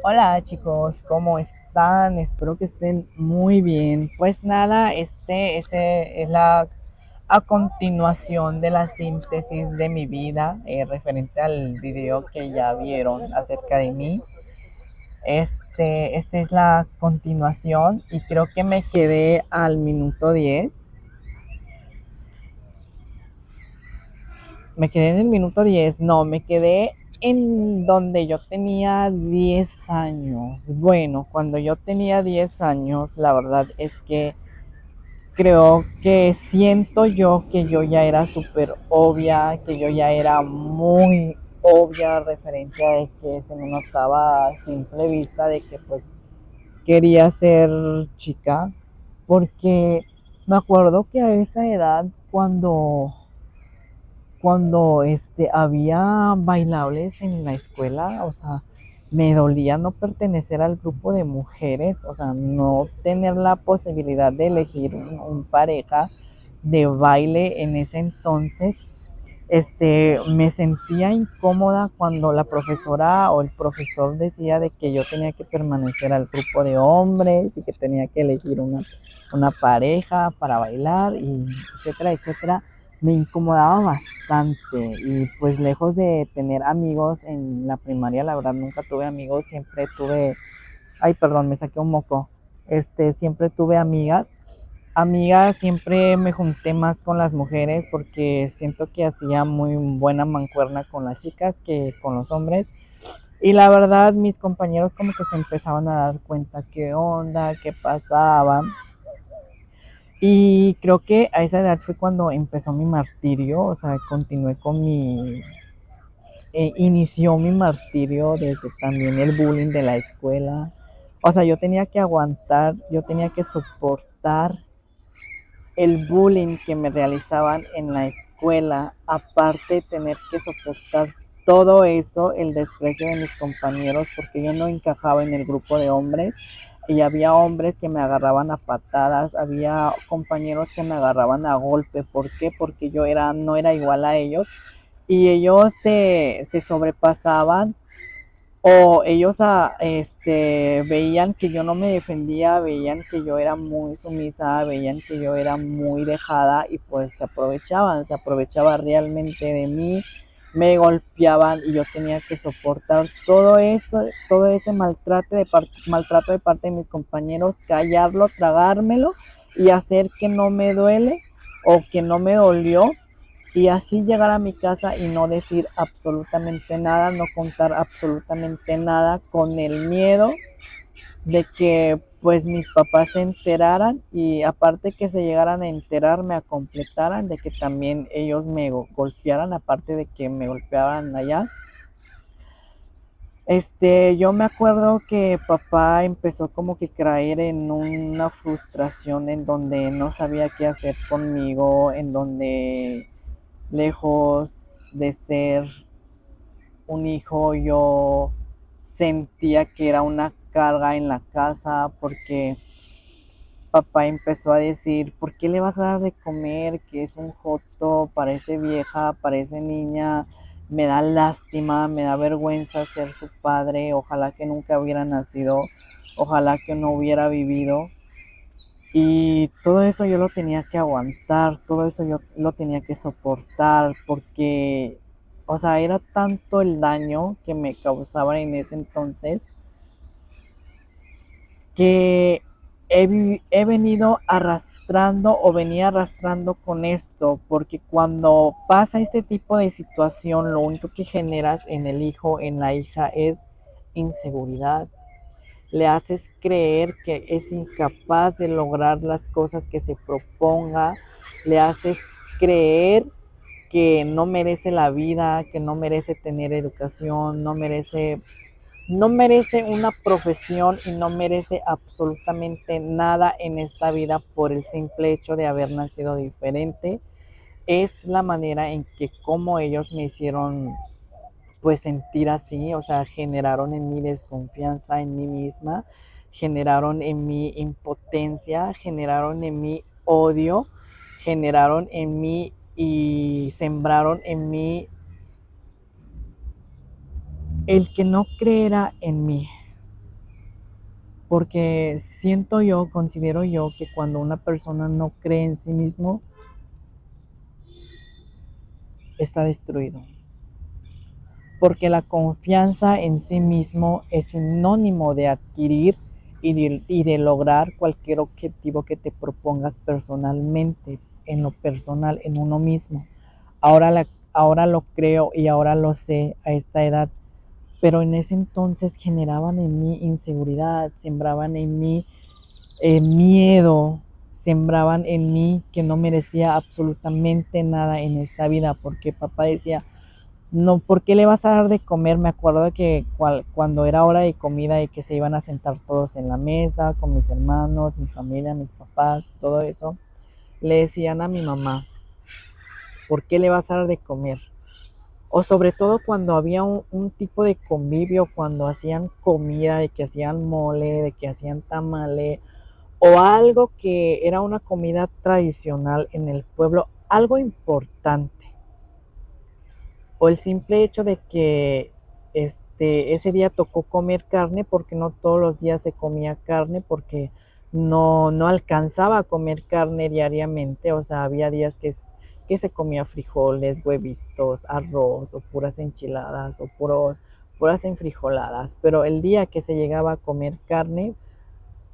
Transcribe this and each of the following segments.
Hola chicos, ¿cómo están? Espero que estén muy bien. Pues nada, este es la a continuación de la síntesis de mi vida referente al video que ya vieron acerca de mí. Este es la continuación y creo que me quedé al minuto 10. Me quedé en el minuto 10. No, me quedé en donde yo tenía 10 años. Bueno, cuando yo tenía 10 años, la verdad es que creo que siento yo que yo ya era súper obvia, que yo ya era muy obvia referente a de que se me notaba a simple vista de que pues quería ser chica, porque me acuerdo que a esa edad cuando había bailables en la escuela, o sea, me dolía no pertenecer al grupo de mujeres, o sea, no tener la posibilidad de elegir un pareja de baile en ese entonces. Me sentía incómoda cuando la profesora o el profesor decía de que yo tenía que permanecer al grupo de hombres y que tenía que elegir una pareja para bailar y etcétera, etcétera. Me incomodaba bastante y pues lejos de tener amigos en la primaria, la verdad nunca tuve amigos, siempre tuve, ay perdón, me saqué un moco, siempre tuve amigas, siempre me junté más con las mujeres porque siento que hacía muy buena mancuerna con las chicas que con los hombres. Y la verdad, mis compañeros como que se empezaban a dar cuenta qué onda, qué pasaba. Y creo que a esa edad fue cuando empezó mi martirio, o sea, continué con inició mi martirio desde también el bullying de la escuela. O sea, yo tenía que aguantar, yo tenía que soportar el bullying que me realizaban en la escuela, aparte de tener que soportar todo eso, el desprecio de mis compañeros, porque yo no encajaba en el grupo de hombres y había hombres que me agarraban a patadas, había compañeros que me agarraban a golpe. ¿Por qué? Porque no era igual a ellos y ellos se sobrepasaban o ellos veían que yo no me defendía, veían que yo era muy sumisa, veían que yo era muy dejada y pues se aprovechaba realmente de mí, me golpeaban y yo tenía que soportar todo eso, todo ese maltrato de parte de mis compañeros, callarlo, tragármelo y hacer que no me duele o que no me dolió y así llegar a mi casa y no decir absolutamente nada, no contar absolutamente nada con el miedo de que pues mis papás se enteraran y aparte que se llegaran a enterar me completaran de que también ellos me golpearan, aparte de que me golpeaban allá. Yo me acuerdo que papá empezó como que caer en una frustración en donde no sabía qué hacer conmigo, en donde lejos de ser un hijo, yo sentía que era una carga en la casa porque papá empezó a decir, ¿por qué le vas a dar de comer? Que es un joto, parece vieja, parece niña, me da lástima, me da vergüenza ser su padre, ojalá que nunca hubiera nacido, ojalá que no hubiera vivido. Y todo eso yo lo tenía que aguantar, todo eso yo lo tenía que soportar, porque, o sea, era tanto el daño que me causaban en ese entonces que he venido arrastrando o venía arrastrando con esto, porque cuando pasa este tipo de situación, lo único que generas en el hijo, en la hija, es inseguridad. Le haces creer que es incapaz de lograr las cosas que se proponga, le haces creer que no merece la vida, que no merece tener educación, no merece una profesión y no merece absolutamente nada en esta vida por el simple hecho de haber nacido diferente. Es la manera en que como ellos me hicieron pues sentir así, o sea, generaron en mí desconfianza en mí misma, generaron en mí impotencia, generaron en mí odio, generaron en mí y sembraron en mí el que no creera en mí. porque siento yo, considero yo que cuando una persona no cree en sí mismo, está destruido. Porque la confianza en sí mismo es sinónimo de adquirir y de lograr cualquier objetivo que te propongas personalmente, en lo personal, en uno mismo. Ahora lo creo y ahora lo sé a esta edad, pero en ese entonces generaban en mí inseguridad, sembraban en mí miedo, sembraban en mí que no merecía absolutamente nada en esta vida, porque papá decía, no, ¿por qué le vas a dar de comer? Me acuerdo que cuando era hora de comida y que se iban a sentar todos en la mesa con mis hermanos, mi familia, mis papás, todo eso, le decían a mi mamá, ¿por qué le vas a dar de comer? O sobre todo cuando había un tipo de convivio, cuando hacían comida, de que hacían mole, de que hacían tamale, o algo que era una comida tradicional en el pueblo, algo importante. O el simple hecho de que ese día tocó comer carne porque no todos los días se comía carne porque no alcanzaba a comer carne diariamente, o sea, había días que se comía frijoles, huevitos, arroz o puras enchiladas o puras enfrijoladas, pero el día que se llegaba a comer carne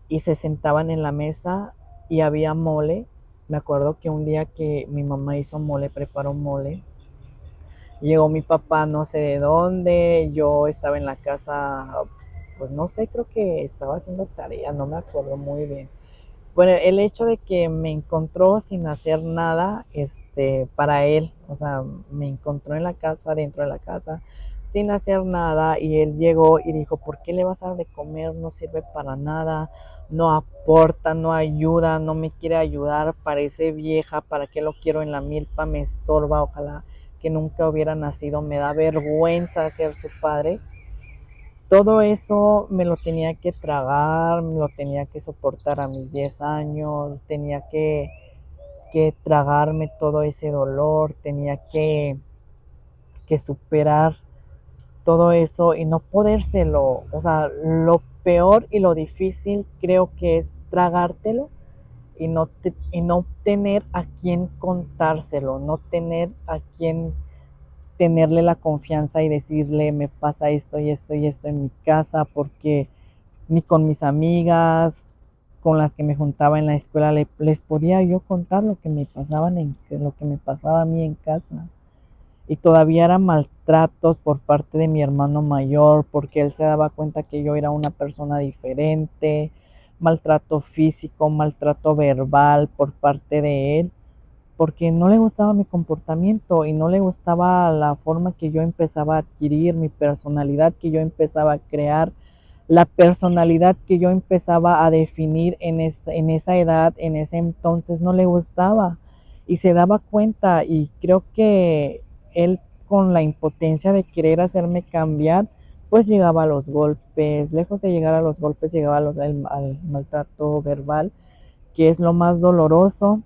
y se sentaban en la mesa y había mole, me acuerdo que un día que mi mamá hizo mole, preparó mole. Llegó mi papá no sé de dónde, yo estaba en la casa, pues no sé, creo que estaba haciendo tarea, no me acuerdo muy bien. Bueno, el hecho de que me encontró sin hacer nada, para él, o sea, me encontró en la casa, dentro de la casa, sin hacer nada, y él llegó y dijo, ¿por qué le vas a dar de comer? No sirve para nada, no aporta, no ayuda, no me quiere ayudar, parece vieja, ¿para qué lo quiero en la milpa? Me estorba, ojalá que nunca hubiera nacido, me da vergüenza ser su padre. Todo eso me lo tenía que tragar, me lo tenía que soportar a mis 10 años, tenía que tragarme todo ese dolor, tenía que superar todo eso y no podérselo. O sea, lo peor y lo difícil creo que es tragártelo y no tener a quién contárselo, no tener a quién tenerle la confianza y decirle, me pasa esto y esto y esto en mi casa, porque ni con mis amigas con las que me juntaba en la escuela les podía yo contar lo que me pasaba a mí en casa. Y todavía eran maltratos por parte de mi hermano mayor, porque él se daba cuenta que yo era una persona diferente, maltrato físico, maltrato verbal por parte de él, porque no le gustaba mi comportamiento y no le gustaba la forma que yo empezaba a adquirir, mi personalidad que yo empezaba a crear, la personalidad que yo empezaba a definir en esa edad, en ese entonces, no le gustaba y se daba cuenta, y creo que él, con la impotencia de querer hacerme cambiar, pues llegaba a los golpes, lejos de llegar a los golpes, llegaba al maltrato verbal, que es lo más doloroso.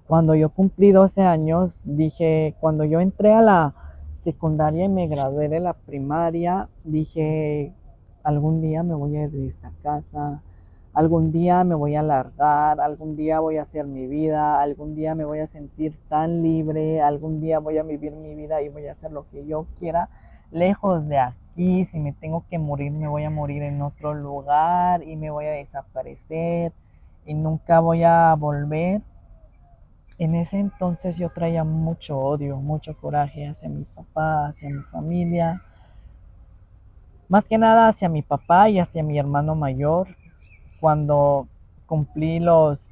Cuando yo cumplí 12 años, dije, cuando yo entré a la secundaria y me gradué de la primaria, dije, algún día me voy a ir de esta casa, algún día me voy a largar, algún día voy a hacer mi vida, algún día me voy a sentir tan libre, algún día voy a vivir mi vida y voy a hacer lo que yo quiera, lejos de aquí. Si me tengo que morir, me voy a morir en otro lugar y me voy a desaparecer y nunca voy a volver. En ese entonces yo traía mucho odio, mucho coraje hacia mi papá, hacia mi familia, más que nada hacia mi papá y hacia mi hermano mayor. Cuando cumplí los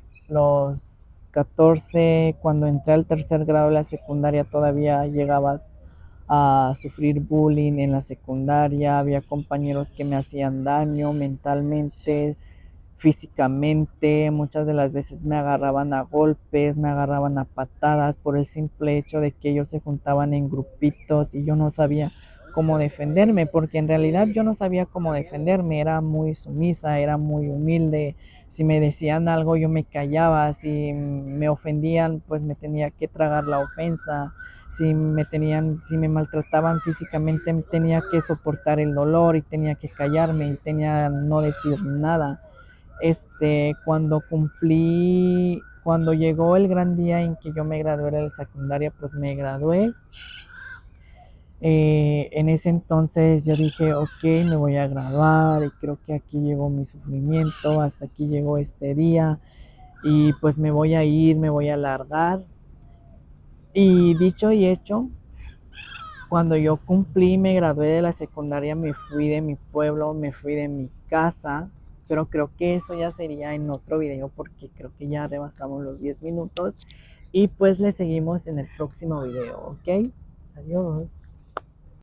14, cuando entré al tercer grado de la secundaria, todavía llegabas a sufrir bullying en la secundaria, había compañeros que me hacían daño mentalmente, físicamente, muchas de las veces me agarraban a golpes, me agarraban a patadas por el simple hecho de que ellos se juntaban en grupitos y yo no sabía cómo defenderme, porque en realidad yo no sabía cómo defenderme, era muy sumisa, era muy humilde. Si me decían algo yo me callaba, si me ofendían pues me tenía que tragar la ofensa, si me maltrataban físicamente, tenía que soportar el dolor y tenía que callarme y tenía no decir nada. Cuando llegó el gran día en que yo me gradué de la secundaria, pues me gradué. En ese entonces yo dije, ok, me voy a graduar y creo que aquí llegó mi sufrimiento, hasta aquí llegó este día y pues me voy a ir, me voy a largar. Y dicho y hecho, cuando yo cumplí, me gradué de la secundaria, me fui de mi pueblo, me fui de mi casa, pero creo que eso ya sería en otro video porque creo que ya rebasamos los 10 minutos y pues le seguimos en el próximo video, ¿ok? Adiós.